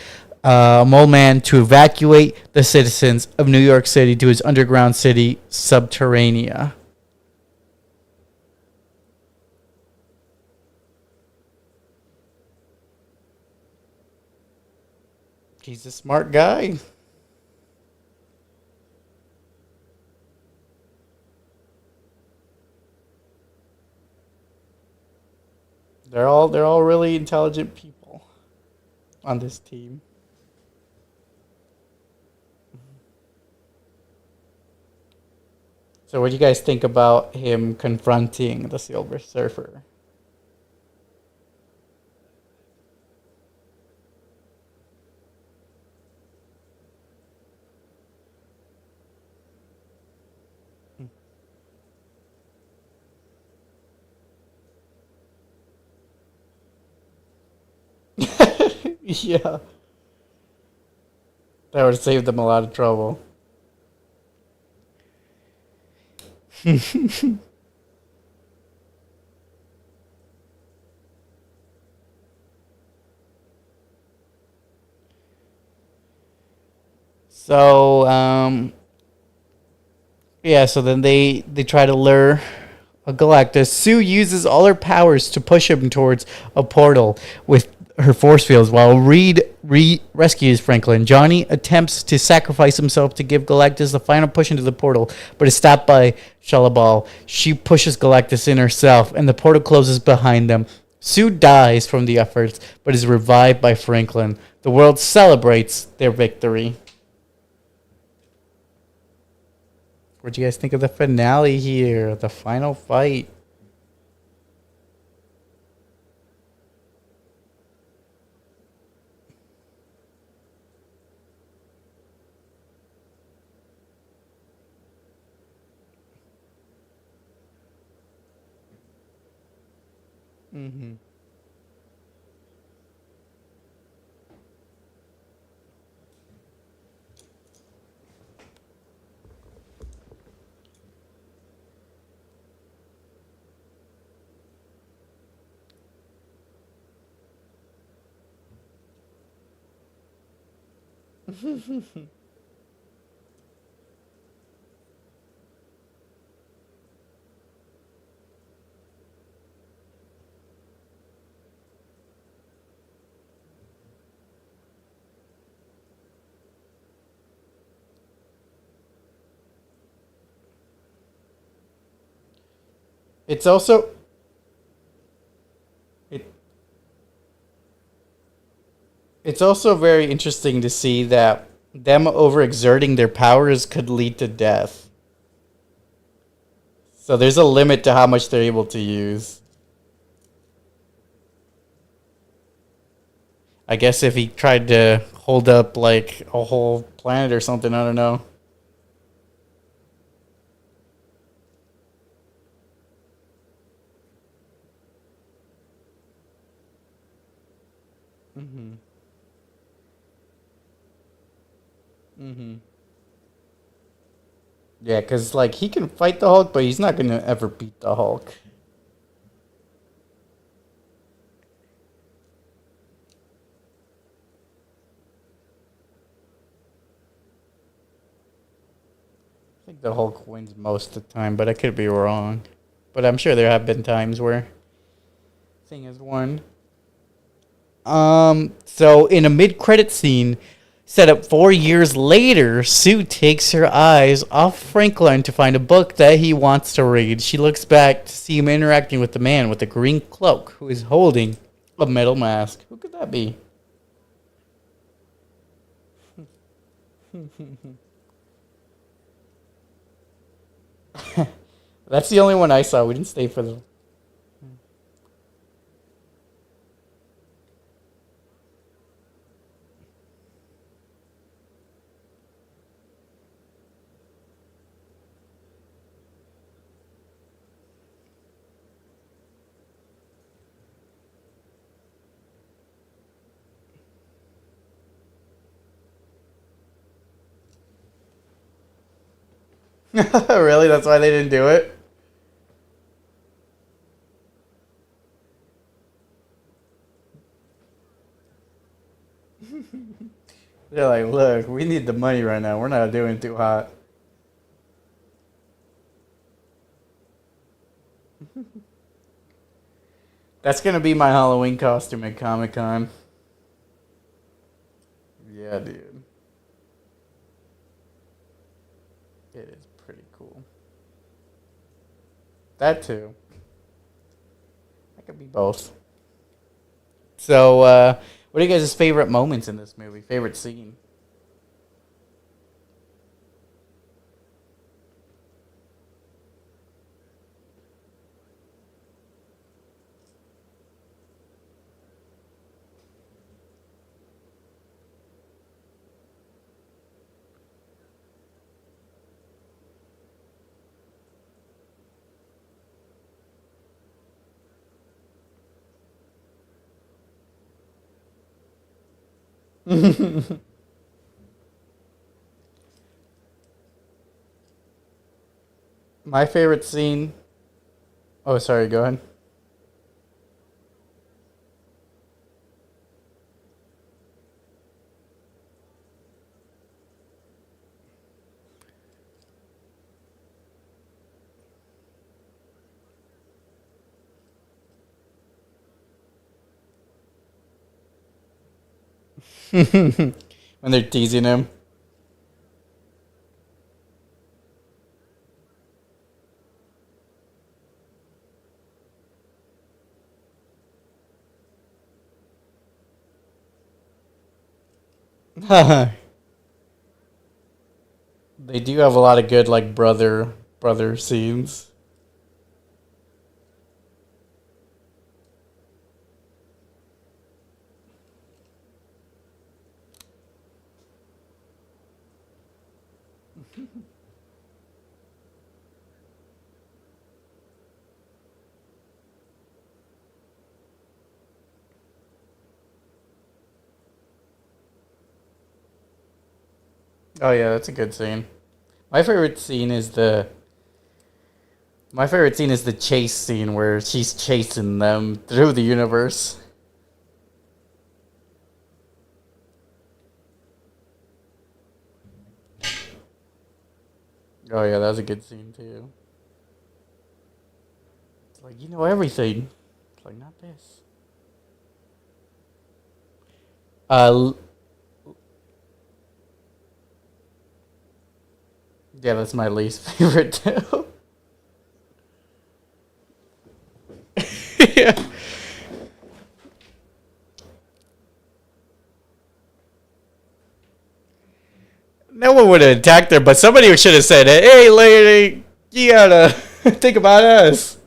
Mole Man, to evacuate the citizens of New York City to his underground city, Subterranea. He's a smart guy. They're all really intelligent people on this team. So what do you guys think about him confronting the Silver Surfer? Yeah, that would save them a lot of trouble. So, yeah, so then they try to lure a Galactus. Sue uses all her powers to push him towards a portal with her force fields, while Reed rescues Franklin. Johnny attempts to sacrifice himself to give Galactus the final push into the portal, but is stopped by Shalabal. She pushes Galactus in herself, and the portal closes behind them. Sue dies from the efforts, but is revived by Franklin. The world celebrates their victory. What do you guys think of the finale here? The final fight. Mm-hmm. It's also it, it's also very interesting to see that them overexerting their powers could lead to death. So there's a limit to how much they're able to use. I guess if he tried to hold up like a whole planet or something, I don't know. Mm-hmm. Mm-hmm. Yeah, because like he can fight the Hulk, but he's not gonna ever beat the Hulk. I think the Hulk wins most of the time, but I could be wrong. But I'm sure there have been times where Thing has won. So in a mid-credit scene, set up 4 years later, Sue takes her eyes off Franklin to find a book that he wants to read. She looks back to see him interacting with the man with the green cloak who is holding a metal mask. Who could that be? That's the only one I saw. We didn't stay for the. Really? That's why they didn't do it? They're like, look, we need the money right now. We're not doing too hot. That's gonna be my Halloween costume at Comic Con. Yeah, dude. It is pretty cool. That too. That could be both. So, what are you guys' favorite moments in this movie? Favorite scene? My favorite scene. Oh, sorry. Go ahead. When they're teasing him. They do have a lot of good like brother scenes. Oh yeah, that's a good scene. My favorite scene is the my favorite scene is the chase scene where she's chasing them through the universe. Oh yeah, that was a good scene too. It's like you know everything. It's like not this. Uh, yeah, that's my least favorite too. Yeah. No one would have attacked her, but somebody should have said, "Hey, lady, you gotta think about us."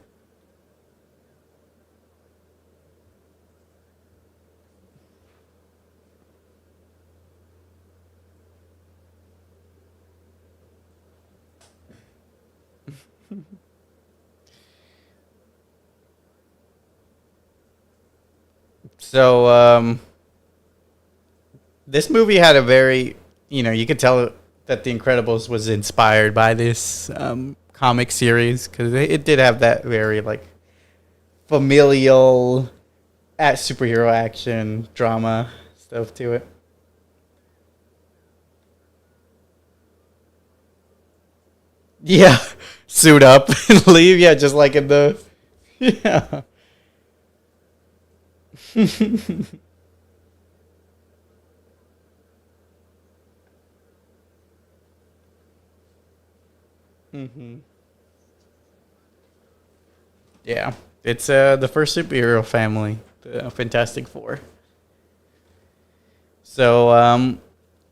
So, this movie had a very, you could tell that The Incredibles was inspired by this comic series because it did have that very like familial at superhero action drama stuff to it. Yeah, suit up and leave. Yeah, just like in the yeah. Hmm. Yeah, it's the first superhero family, the Fantastic Four. So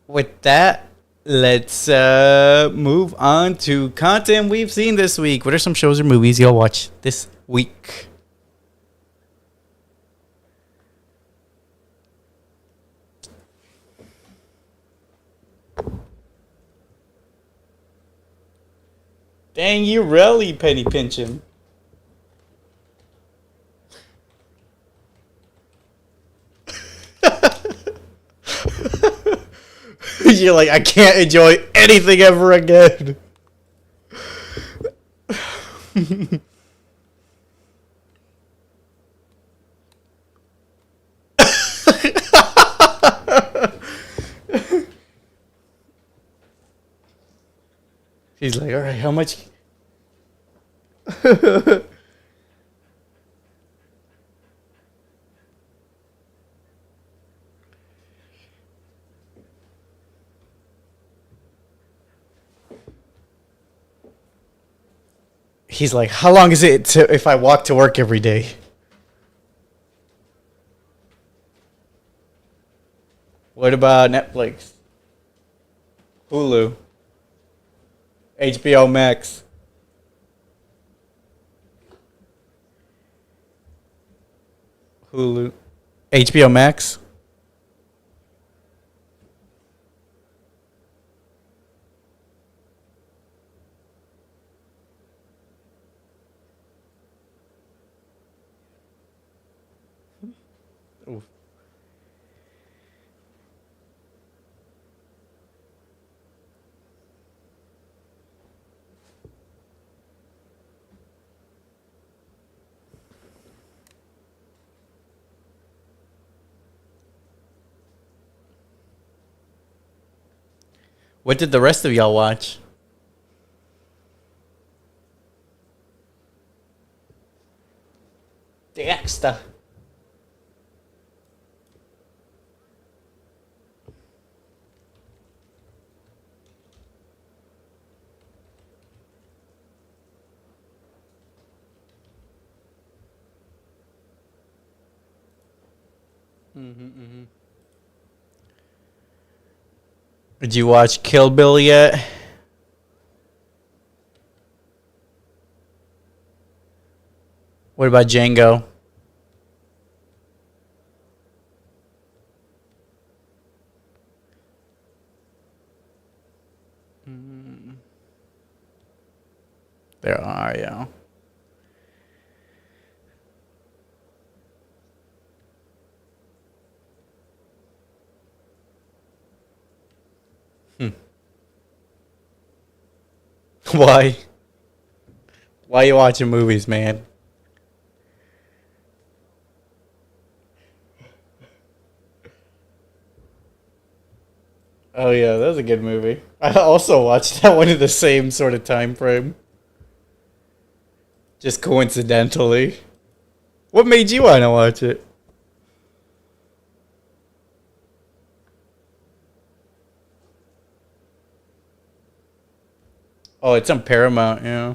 with that, let's move on to content we've seen this week. What are some shows or movies y'all watch this week? Dang, you really penny pinching. You're like, I can't enjoy anything ever again. He's like, all right, how much? He's like, how long is it if I walk to work every day? What about Netflix, Hulu, HBO Max, Hulu, HBO Max? Oof. What did the rest of y'all watch? Dexter. Mm-hmm. Did you watch Kill Bill yet? What about Django? Mm, there are, yeah. Hmm. Why? Why you watching movies, man? Oh yeah, that was a good movie. I also watched that one in the same sort of time frame, just coincidentally. What made you want to watch it? Oh, it's on Paramount, yeah.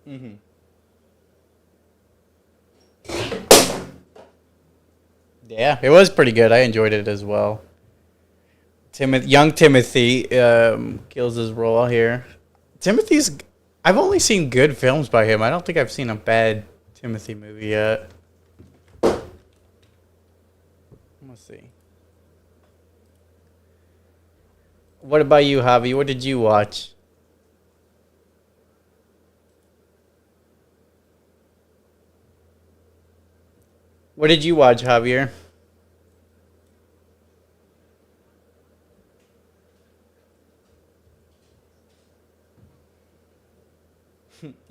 Hmm. Yeah, it was pretty good. I enjoyed it as well. Young Timothy kills his role here. Timothy's. I've only seen good films by him. I don't think I've seen a bad Timothy movie yet. Let's see. What about you, Javi? What did you watch? What did you watch, Javier?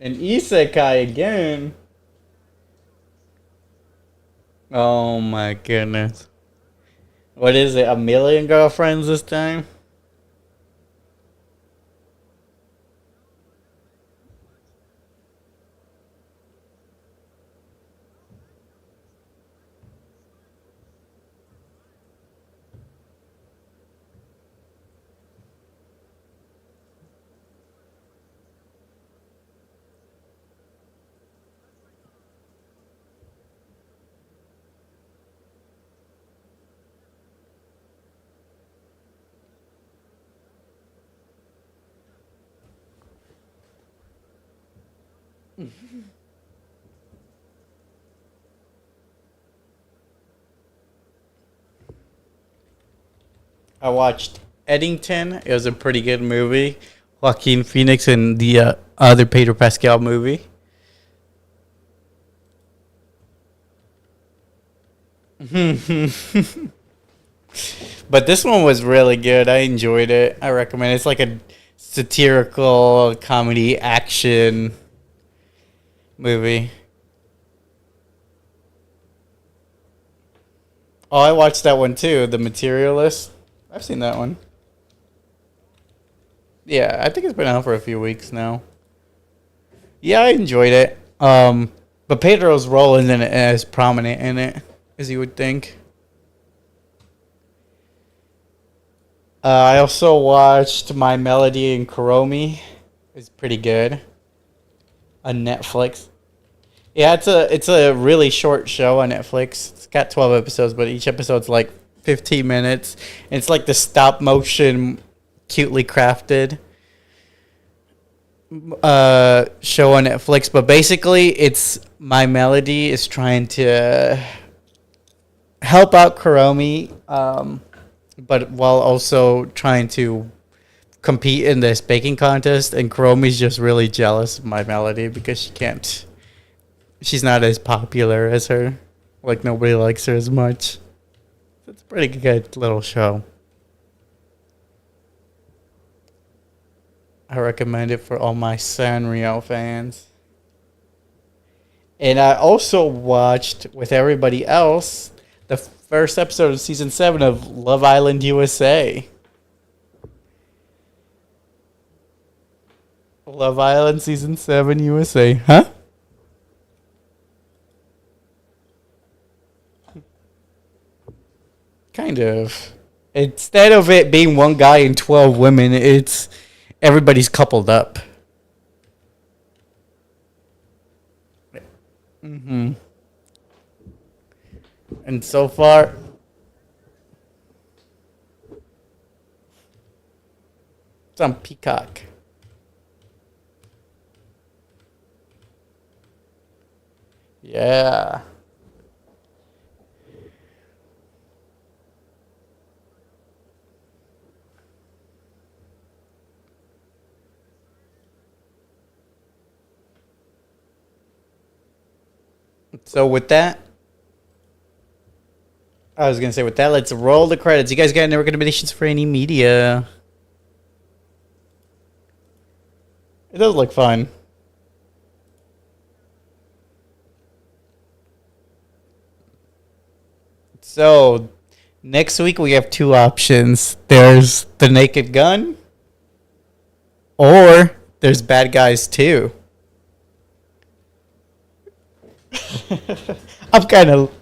An isekai again. Oh my goodness. What is it? A million girlfriends this time? I watched Eddington. It was a pretty good movie. Joaquin Phoenix and the other Pedro Pascal movie. But this one was really good. I enjoyed it. I recommend it. It's like a satirical comedy action movie. Oh, I watched that one too. The Materialist. I've seen that one. Yeah, I think it's been out for a few weeks now. Yeah, I enjoyed it. But Pedro's role isn't as prominent in it as you would think. I also watched My Melody and Kuromi. It's pretty good on Netflix. Yeah, it's a really short show on Netflix. It's got 12 episodes, but each episode's like 15 minutes. And it's like the stop motion, cutely crafted show on Netflix. But basically, it's My Melody is trying to help out Kuromi, but while also trying to compete in this baking contest. And Kuromi's just really jealous of My Melody because she's not as popular as her. Like, nobody likes her as much. It's a pretty good little show. I recommend it for all my Sanrio fans. And I also watched with everybody else the first episode of season 7 of Love Island USA. Love Island season 7 USA. Huh? Kind of. Instead of it being one guy and 12 women, it's everybody's coupled up. Hmm. And so far, it's on Peacock. Yeah. So with that, I was gonna say with that, let's roll the credits. You guys got any recommendations for any media? It does look fun. So next week we have two options. There's The Naked Gun, or there's Bad Guys 2. I'm kind of.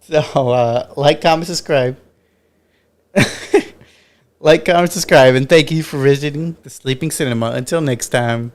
So, like, comment, subscribe. Like, comment, subscribe, and thank you for visiting the Sleeping Cinema. Until next time.